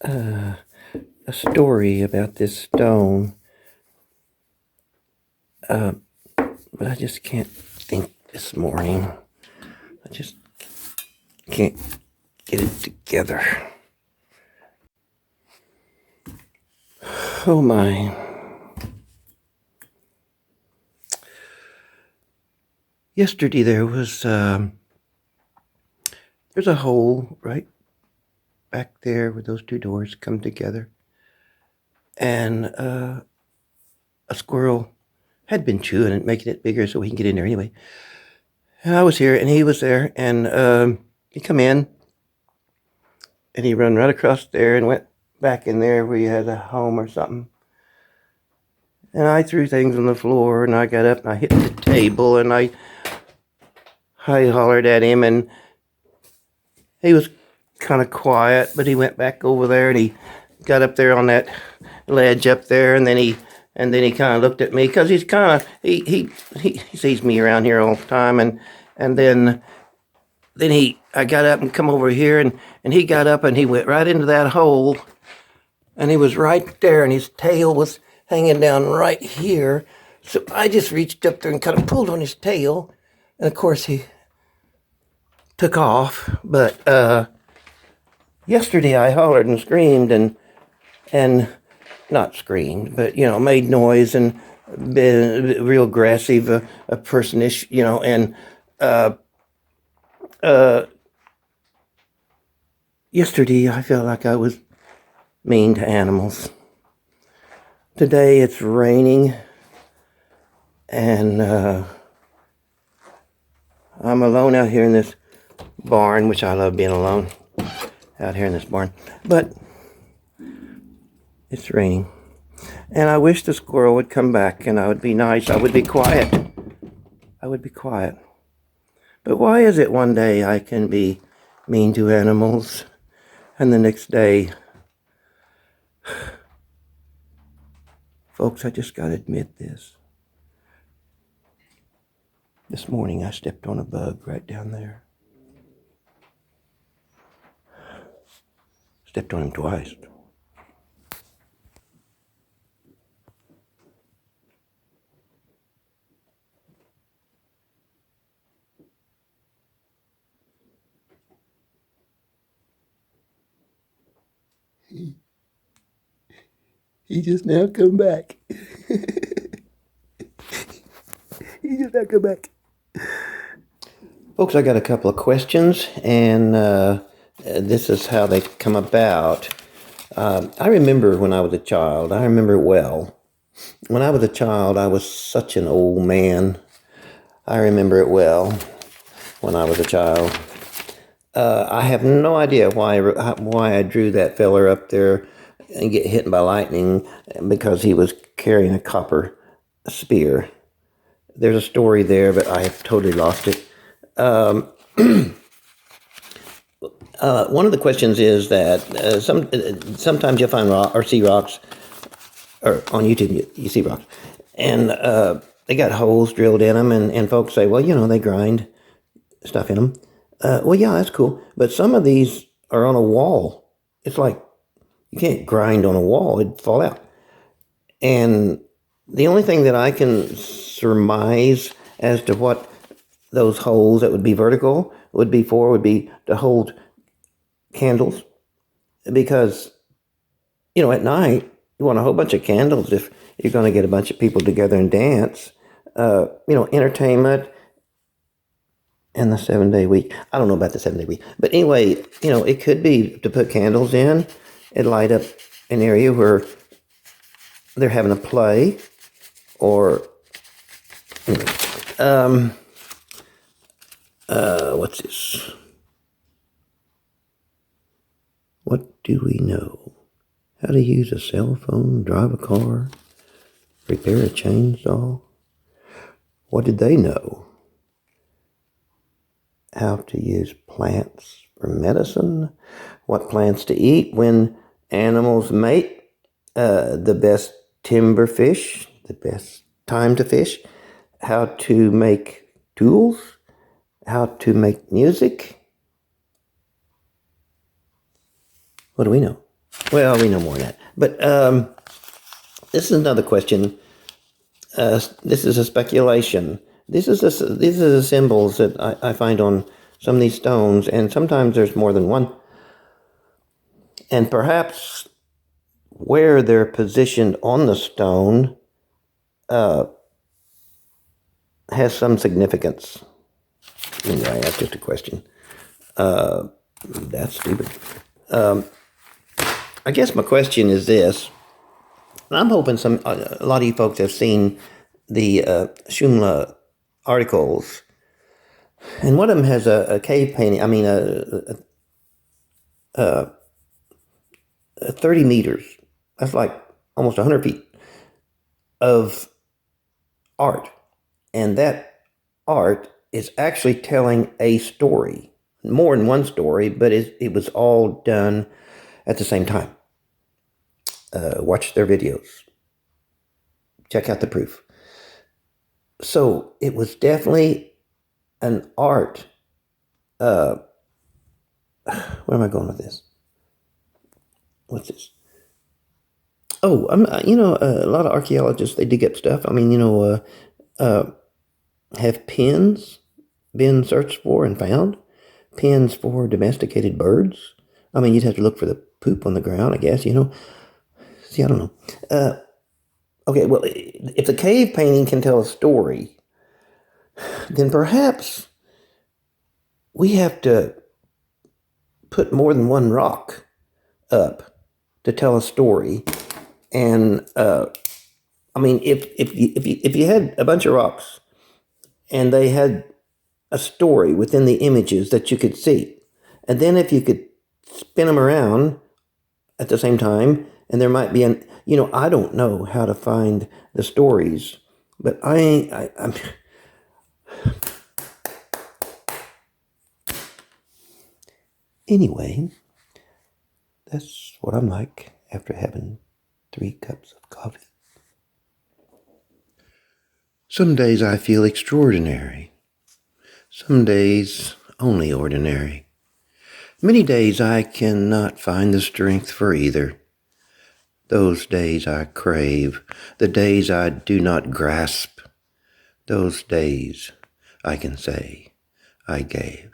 uh, a story about this stone, uh, but I just can't think this morning. I just can't get it together. Oh my. Yesterday there's a hole right back there where those two doors come together. And a squirrel had been chewing it, making it bigger so he can get in there anyway. And I was here, and he was there, and he come in, and he run right across there and went back in there where you had a home or something. And I threw things on the floor, and I got up, and I hit the table, and I hollered at him, and he was kind of quiet, but he went back over there, and he got up there on that ledge up there, and then he kind of looked at me because he's kind of he sees me around here all the time, and then I got up and come over here, and he got up and he went right into that hole, and he was right there, and his tail was hanging down right here. So I just reached up there and kind of pulled on his tail, and of course he took off. But yesterday I hollered and screamed and not screamed, but made noise and been real aggressive, a personish, and yesterday I felt like I was mean to animals. Today it's raining, and I'm alone out here in this barn, which I love being alone out here in this barn, but it's raining. And I wish the squirrel would come back, and I would be nice. I would be quiet. But why is it one day I can be mean to animals, and the next day... Folks, I just got to admit this. This morning I stepped on a bug right down there. Stepped on him twice. He just now come back. He just now come back. Folks, I got a couple of questions, and this is how they come about. I remember when I was a child. I remember it well. When I was a child, I was such an old man. I remember it well when I was a child. I have no idea why I drew that feller up there and get hit by lightning because he was carrying a copper spear. There's a story there, but I have totally lost it. One of the questions is that sometimes you'll find rock or see rocks, or on YouTube you see rocks, and they got holes drilled in them, and folks say, well, they grind stuff in them. Well, yeah, that's cool, but some of these are on a wall. It's like you can't grind on a wall, it'd fall out. And the only thing that I can surmise as to what those holes that would be vertical would be to hold candles. Because, at night, you want a whole bunch of candles if you're going to get a bunch of people together and dance. Entertainment and the 7-day week. I don't know about the 7-day week. But anyway, it could be to put candles in and light up an area where they're having a play, or what's this? What do we know? How to use a cell phone, drive a car, repair a chainsaw. What did they know? How to use plants for medicine, what plants to eat when animals mate, the best timber fish, the best time to fish, how to make tools, how to make music. What do we know? Well, we know more than that. But this is another question. This is a speculation. These are the symbols that I find on some of these stones, and sometimes there's more than one. And perhaps where they're positioned on the stone has some significance. Anyway, that's just a question. That's stupid. I guess my question is this. And I'm hoping a lot of you folks have seen the Shumla articles, and one of them has a cave painting. I mean, a 30 meters. That's like almost 100 feet of art, and that art is actually telling a story, more than one story, but it was all done at the same time. Watch their videos. Check out the proof. So it was definitely an art. Where am I going with this? What's this? Oh, a lot of archaeologists, they dig up stuff. I mean, have pins been searched for and found? Pins for domesticated birds? I mean, you'd have to look for the poop on the ground, I guess, See, I don't know. Okay, well, if the cave painting can tell a story, then perhaps we have to put more than one rock up to tell a story. And I mean, if you had a bunch of rocks and they had a story within the images that you could see, and then if you could spin them around at the same time, and there might be I don't know how to find the stories, but I'm anyway, that's what I'm like after having 3 cups of coffee. Some days I feel extraordinary. Some days only ordinary. Many days I cannot find the strength for either. Those days I crave, the days I do not grasp. Those days I can say I gave.